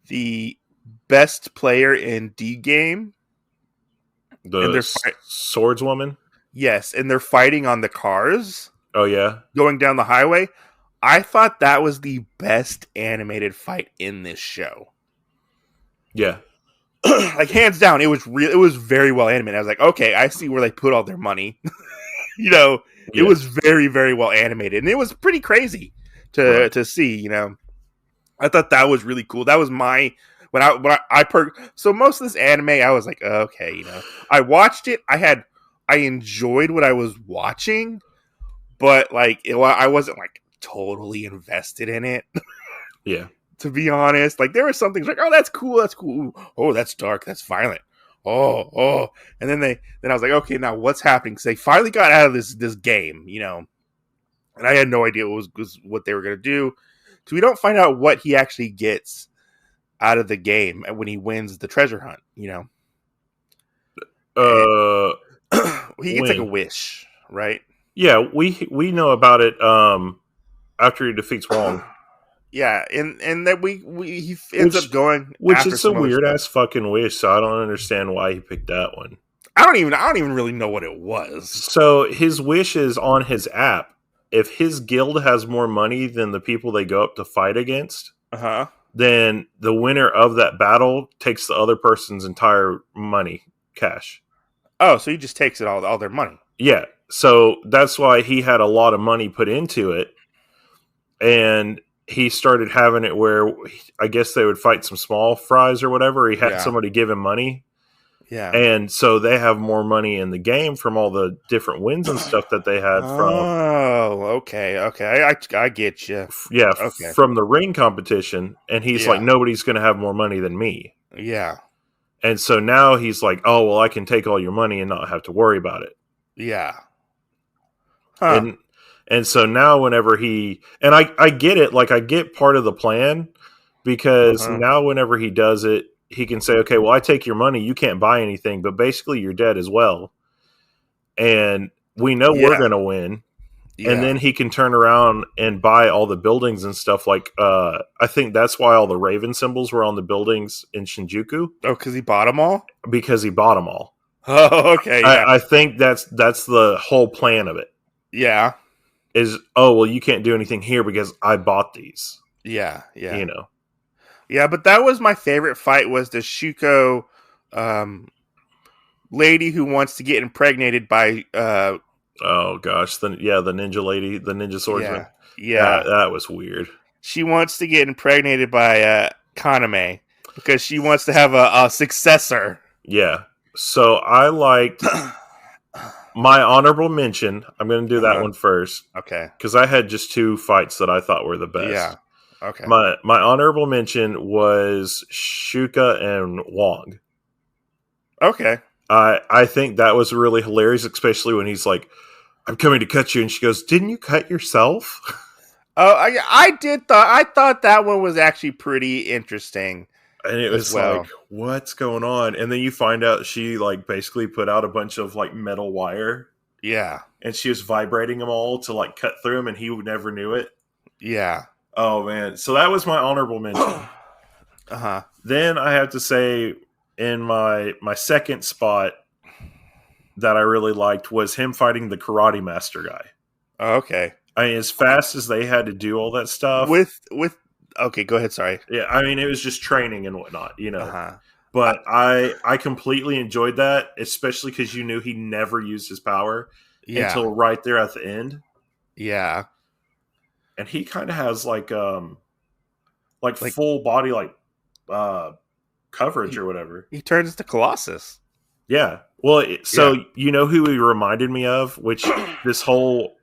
the best player in D game. The swordswoman? Yes, and they're fighting on the cars. Oh, yeah? Going down the highway. I thought that was the best animated fight in this show. Yeah. like hands down, it was real. It was very well animated. I was like, okay, I see where they put all their money. You know, it was very, very well animated, and it was pretty crazy to see. You know, I thought that was really cool. That was my so most of this anime, I was like, okay, you know, I watched it. I enjoyed what I was watching, but like, I wasn't like totally invested in it. Yeah. To be honest, like there were some things like, oh, that's cool. Ooh, oh, that's dark. That's violent. Oh, and then I was like, okay, now what's happening? Because they finally got out of this game, you know, and I had no idea what they were going to do. So we don't find out what he actually gets out of the game when he wins the treasure hunt, you know. He gets like a wish, right? Yeah, we know about it after he defeats Wong. Yeah, and that he ends up going, which is a weird ass fucking wish. So I don't understand why he picked that one. I don't even really know what it was. So his wish is on his app. If his guild has more money than the people they go up to fight against, then the winner of that battle takes the other person's entire money, cash. Oh, so he just takes it all their money. Yeah, so that's why he had a lot of money put into it, and he started having it where I guess they would fight some small fries or whatever. He had somebody give him money. Yeah. And so they have more money in the game from all the different wins and stuff that they had from. Oh, okay. I get you. Yeah, from the ring competition. And he's like, nobody's going to have more money than me. Yeah. And so now he's like, oh, well, I can take all your money and not have to worry about it. Yeah. Huh. And so now whenever I get it, like I get part of the plan, because now whenever he does it, he can say, okay, well, I take your money, you can't buy anything, but basically you're dead as well. And we know we're going to win. Yeah. And then he can turn around and buy all the buildings and stuff. Like, I think that's why all the Raven symbols were on the buildings in Shinjuku. Oh, because he bought them all? Because he bought them all. Oh, okay. Yeah. I think that's the whole plan of it. Yeah. Is, oh, well, you can't do anything here because I bought these. Yeah. You know. Yeah, but that was my favorite fight, was the Shuko lady who wants to get impregnated by... oh, gosh. The ninja lady, the ninja swordsman. Yeah. That was weird. She wants to get impregnated by Kaname because she wants to have a successor. Yeah. So I liked... my honorable mention, I'm going to do that one first. Okay. Because I had just two fights that I thought were the best. Yeah. Okay. My honorable mention was Shuka and Wong. Okay. I think that was really hilarious, especially when he's like, I'm coming to cut you. And she goes, didn't you cut yourself? Oh, I thought that one was actually pretty interesting. And it was like, what's going on? And then you find out she like basically put out a bunch of like metal wire. Yeah. And she was vibrating them all to like cut through them, and he never knew it. Yeah. Oh, man. So that was my honorable mention. Then I have to say, in my second spot that I really liked was him fighting the karate master guy. Oh, okay. I mean, as fast as they had to do all that stuff. Okay, go ahead, sorry. Yeah, I mean, it was just training and whatnot, you know. But I completely enjoyed that, especially because you knew he never used his power until right there at the end. Yeah. And he kind of has like full body coverage or whatever. He turns into Colossus. Yeah. Well, you know who he reminded me of, which this whole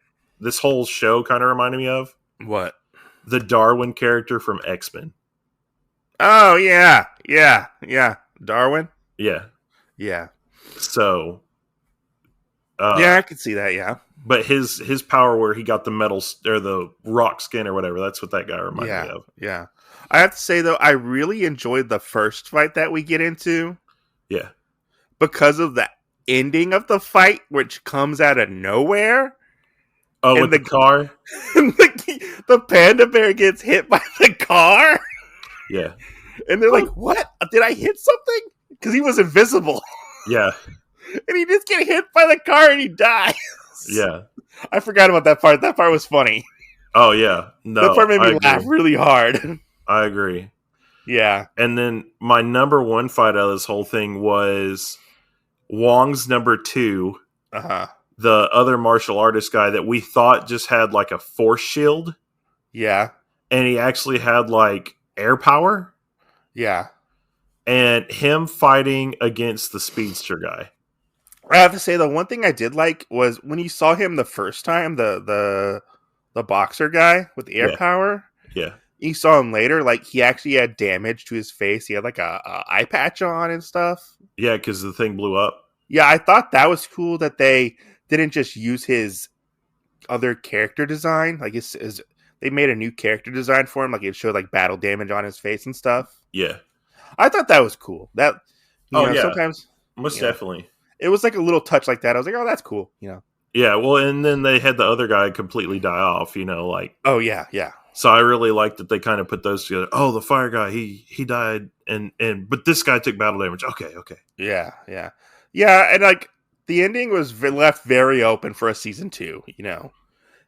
show kind of reminded me of? What? The Darwin character from X-Men. Oh, yeah. Darwin? Yeah. Yeah. So yeah, I can see that, yeah. But his power where he got the metal or the rock skin or whatever, that's what that guy reminded me of. Yeah. I have to say, though, I really enjoyed the first fight that we get into. Yeah. Because of the ending of the fight, which comes out of nowhere. Oh, with the car? The panda bear gets hit by the car. Yeah. And they're like, what? Did I hit something? Because he was invisible. Yeah. And he just get hit by the car and he dies. Yeah. I forgot about that part. That part was funny. Oh, yeah. No, that part made me laugh really hard. I agree. Yeah. And then my number one fight out of this whole thing was Wong's number 2, Uh-huh. the other martial artist guy that we thought just had like a force shield, Yeah. and he actually had like air power, Yeah. and him fighting against the speedster guy. I have to say, the one thing I did like was when you saw him the first time, the boxer guy with the air Yeah. power. Yeah. You saw him later, like he actually had damage to his face. He had like a eye patch on and stuff. Yeah, because the thing blew up. Yeah, I thought that was cool that they didn't just use his other character design. Like they made a new character design for him. Like it showed like battle damage on his face and stuff. Yeah. I thought that was cool. That Yeah. sometimes Most definitely. It was like a little touch like that. I was like, oh, that's cool. Yeah, well, and then they had the other guy completely die off, like. Oh, yeah, yeah. So I really liked that they kind of put those together. Oh, the fire guy, he died, but this guy took battle damage. Okay. Yeah, yeah. Yeah, and like the ending was left very open for a season 2,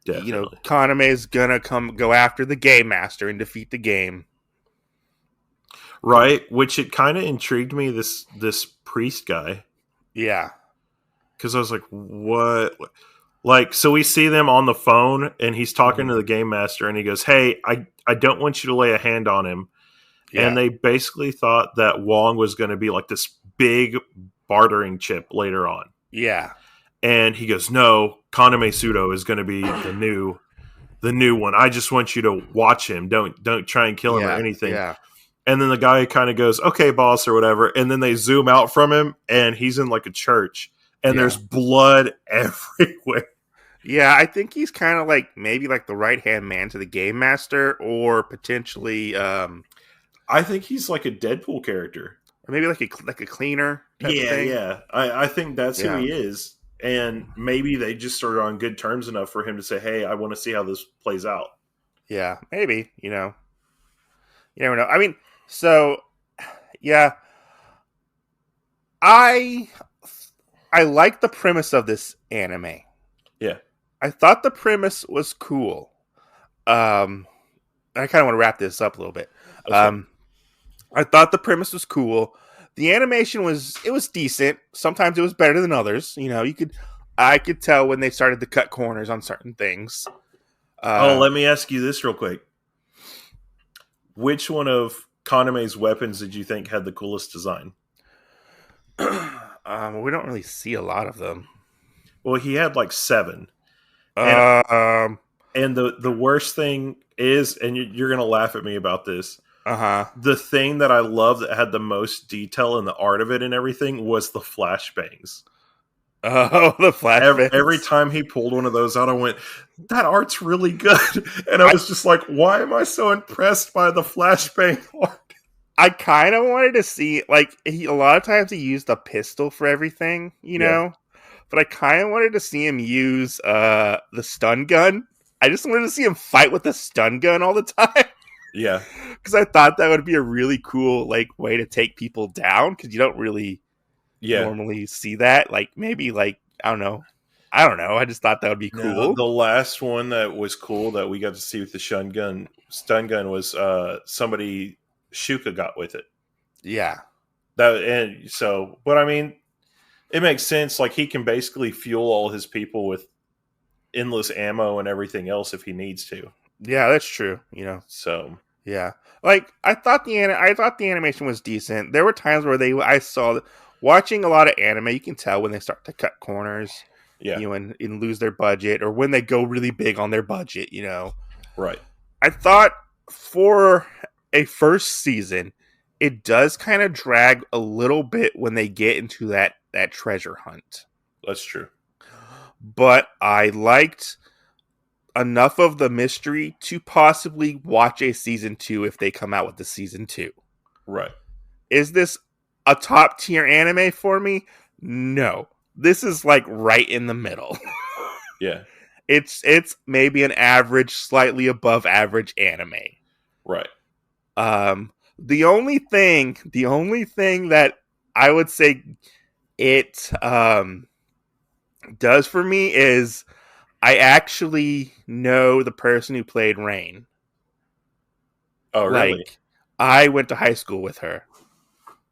Definitely. Kaname's gonna go after the game master and defeat the game. Right, which it kind of intrigued me, this priest guy. Yeah. Because I was like, what? Like, so we see them on the phone, and he's talking to the game master, and he goes, hey, I don't want you to lay a hand on him. Yeah. And they basically thought that Wong was going to be like this big bartering chip later on. Yeah. And he goes, no, Kaname Sudō is going to be the new one. I just want you to watch him. Don't try and kill him or anything. Yeah. And then the guy kind of goes, okay, boss, or whatever. And then they zoom out from him, and he's in like a church, and there's blood everywhere. Yeah, I think he's kind of like maybe like the right-hand man to the game master, or potentially I think he's like a Deadpool character. Or maybe like a cleaner type of thing. Yeah. I think that's who he is. And maybe they just are on good terms enough for him to say, hey, I want to see how this plays out. Yeah, maybe, You never know. I mean, so, yeah. I like the premise of this anime. Yeah. I thought the premise was cool. I kind of want to wrap this up a little bit. Okay. I thought the premise was cool. The animation was decent. Sometimes it was better than others. I could tell when they started to cut corners on certain things. Let me ask you this real quick. Which one of Kaname's weapons did you think had the coolest design? We don't really see a lot of them. Well, he had like 7. And the worst thing is, and you're going to laugh at me about this, the thing that I love that had the most detail in the art of it and everything was the flashbangs. Oh, the flashbangs. Every time he pulled one of those out, I went, that art's really good. And I was just like, why am I so impressed by the flashbang art? I kind of wanted to see, like, a lot of times he used a pistol for everything, know? But I kind of wanted to see him use the stun gun. I just wanted to see him fight with the stun gun all the time. Yeah. Because I thought that would be a really cool, like, way to take people down. Because you don't really normally see that. Like, maybe, like, I don't know. I just thought that would be cool. No, the last one that was cool that we got to see with the stun gun was somebody Shuka got with it. Yeah. But I mean, it makes sense. Like, he can basically fuel all his people with endless ammo and everything else if he needs to. Yeah, that's true. So yeah, like I thought the animation was decent. There were times where I saw watching a lot of anime. You can tell when they start to cut corners. Yeah, and lose their budget, or when they go really big on their budget. Right. I thought for a first season, it does kind of drag a little bit when they get into that treasure hunt. That's true. But I liked enough of the mystery to possibly watch a season 2 if they come out with the season 2. Right. Is this a top tier anime for me? No. This is like right in the middle. Yeah. It's maybe an average, slightly above average anime. Right. The only thing that I would say it does for me is I actually know the person who played Rain. Oh, really? Like, I went to high school with her.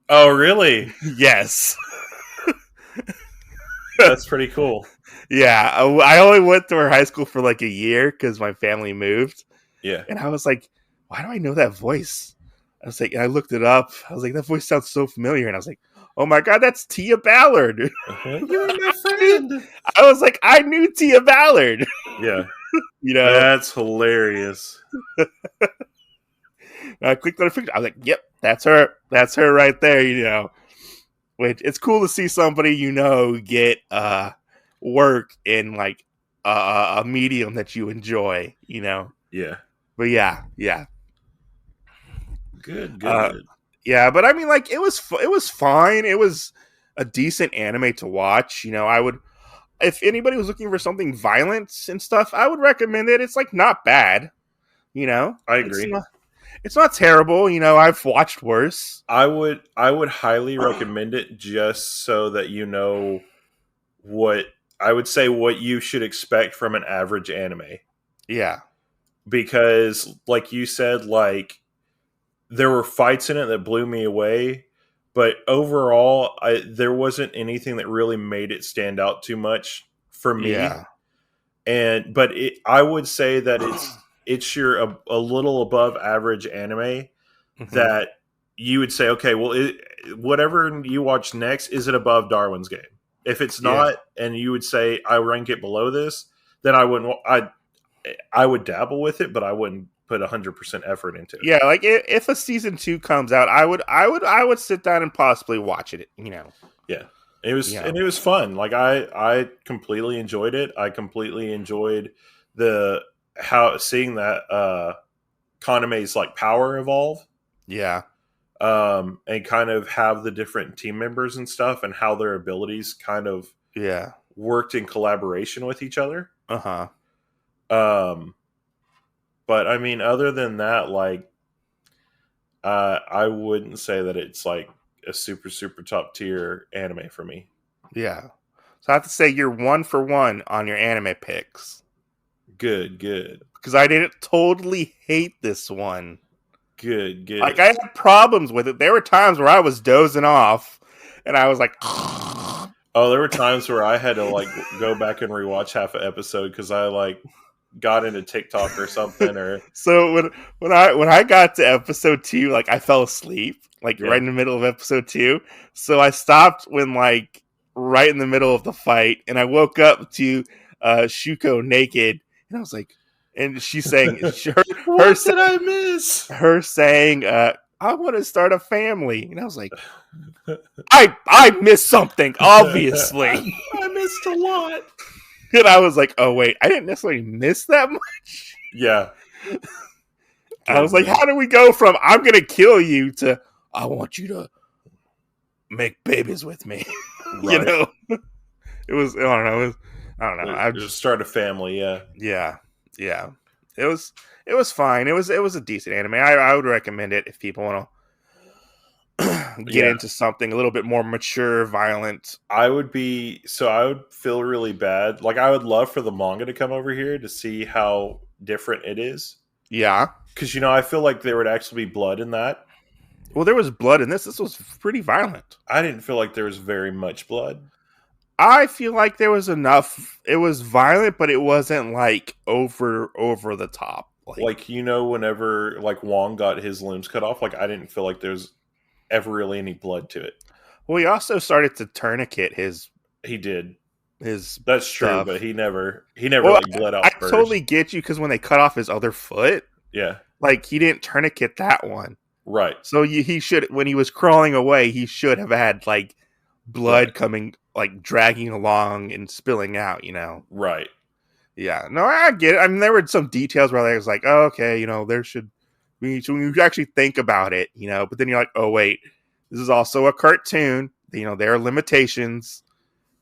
Oh, really? Yes. That's pretty cool. Yeah, I only went to her high school for like a year because my family moved. Yeah. And I was like, why do I know that voice? I was like, and I looked it up. I was like, that voice sounds so familiar. And I was like, oh my God, that's Tia Ballard. You're my friend. I was like, I knew Tia Ballard. Yeah. You know, That's hilarious. and I clicked on her picture. I was like, yep, that's her. That's her right there. You know, which it's cool to see somebody get work in like a medium that you enjoy. You know, Yeah. but yeah. Good. Yeah, but I mean, like it was fine. It was a decent anime to watch. You know, I would, if anybody was looking for something violent and stuff, I would recommend it. It's like not bad. You know, I agree. It's not terrible. You know, I've watched worse. I would highly recommend it just so that you know what you should expect from an average anime. Yeah. Because like you said, like there were fights in it that blew me away, but overall there wasn't anything that really made it stand out too much for me. Yeah. But I would say that it's your a little above average anime that you would say, okay, well, whatever you watch next, is it above Darwin's Game? If it's not, and you would say I rank it below this, then I wouldn't. I would dabble with it, but I wouldn't put 100% effort into it. Yeah, like if a season 2 comes out, I would sit down and possibly watch it. You know. Yeah, it was fun. Like I completely enjoyed it. I completely enjoyed seeing that Kaname's like power evolve. Yeah. And kind of have the different team members and stuff and how their abilities kind of worked in collaboration with each other. But I mean, other than that, like, I wouldn't say that it's like a super, super top tier anime for me. Yeah. So I have to say you're 1 for 1 on your anime picks. Good. Because I didn't totally hate this one. Good. Like, I had problems with it. There were times where I was dozing off, and I was like... Oh, there were times where I had to, like, go back and rewatch half an episode because I, like, got into TikTok or something. Or So when I got to episode 2, like, I fell asleep, like, right in the middle of episode 2. So I stopped when, like, right in the middle of the fight, and I woke up to Shuko naked, and I was like... And she's saying, what did I miss? Her saying, I want to start a family. And I was like, I missed something, obviously. I missed a lot. And I was like, oh, wait, I didn't necessarily miss that much. Yeah. I was like, how do we go from I'm going to kill you to I want you to make babies with me? Right. You know? It was, I don't know. I just start a family, Yeah. It was fine. It was a decent anime. I would recommend it if people want to get into something a little bit more mature, violent. I would feel really bad. Like, I would love for the manga to come over here to see how different it is. Yeah. Because, I feel like there would actually be blood in that. Well, there was blood in this. This was pretty violent. I didn't feel like there was very much blood. I feel like there was enough. It was violent, but it wasn't like over the top. Like whenever like Wong got his limbs cut off, like I didn't feel like there's ever really any blood to it. Well, he also started to tourniquet his. He did. His That's stuff. True, but he never like bled out. I totally get you because when they cut off his other foot, like he didn't tourniquet that one, right? So he should, when he was crawling away, he should have had like blood coming. Like dragging along and spilling out, Right. Yeah. No, I get it. I mean, there were some details where I was like, oh, okay, when you actually think about it, but then you're like, oh, wait, this is also a cartoon. There are limitations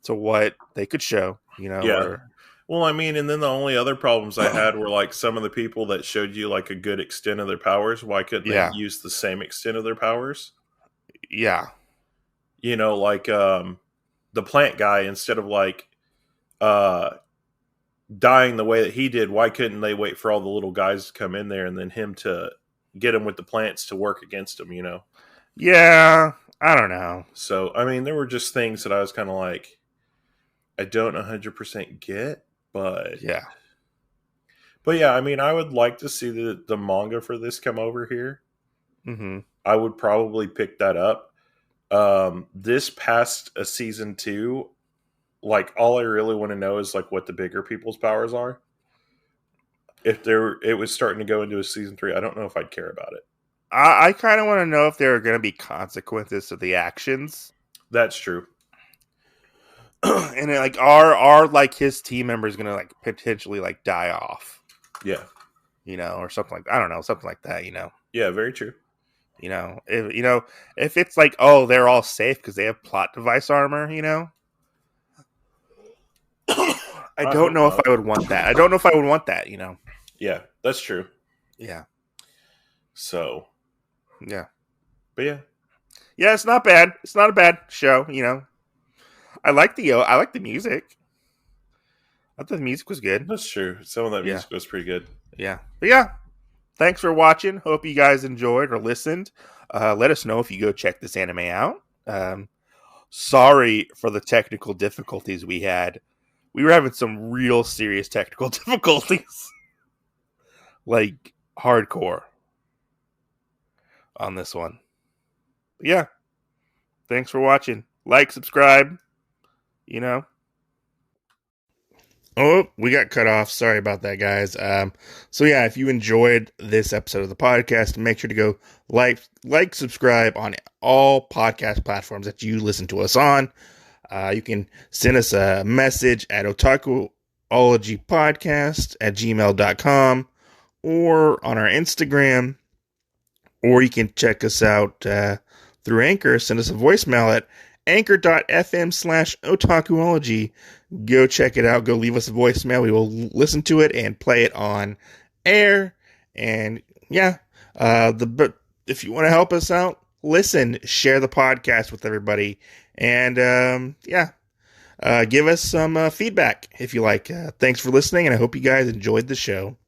to what they could show, Yeah. Well, I mean, and then the only other problems I had were like some of the people that showed you like a good extent of their powers. Why couldn't they use the same extent of their powers? Yeah. Like, the plant guy, instead of like dying the way that he did, why couldn't they wait for all the little guys to come in there and then him to get him with the plants to work against him, you know? Yeah, I don't know. So, I mean, there were just things that I was kind of like, I don't 100% get, but... Yeah. But yeah, I mean, I would like to see the manga for this come over here. Mm-hmm. I would probably pick that up. This past a season 2, like, all I really want to know is, like, what the bigger people's powers are. If it was starting to go into a season 3, I don't know if I'd care about it. I kind of want to know if there are going to be consequences to the actions. That's true. And like, are like his team members going to like potentially like die off? Yeah. You know, or something like, I don't know, something like that, you know. Yeah, very true. You know, if it's like, oh, they're all safe because they have plot device armor, you know. I don't know if I would want that. I don't know if I would want that, you know. Yeah, that's true. Yeah. So. Yeah. But yeah. Yeah, it's not bad. It's not a bad show, you know. I like the music. I thought the music was good. That's true. Some of that music was pretty good. Yeah. But yeah. Thanks for watching. Hope you guys enjoyed or listened. Let us know if you go check this anime out. Sorry for the technical difficulties we had. We were having some real serious technical difficulties. Like, hardcore. On this one. But yeah. Thanks for watching. Like, subscribe. You know. Oh, we got cut off. Sorry about that, guys. So yeah, if you enjoyed this episode of the podcast, make sure to go like, subscribe on all podcast platforms that you listen to us on. You can send us a message at otakuologypodcast@gmail.com or on our Instagram, or you can check us out through Anchor. Send us a voicemail at anchor.fm/otakuology. Go check it out. Go leave us a voicemail. We will listen to it and play it on air. And yeah, but if you want to help us out, listen, share the podcast with everybody, and give us some feedback if you like. Thanks for listening, and I hope you guys enjoyed the show.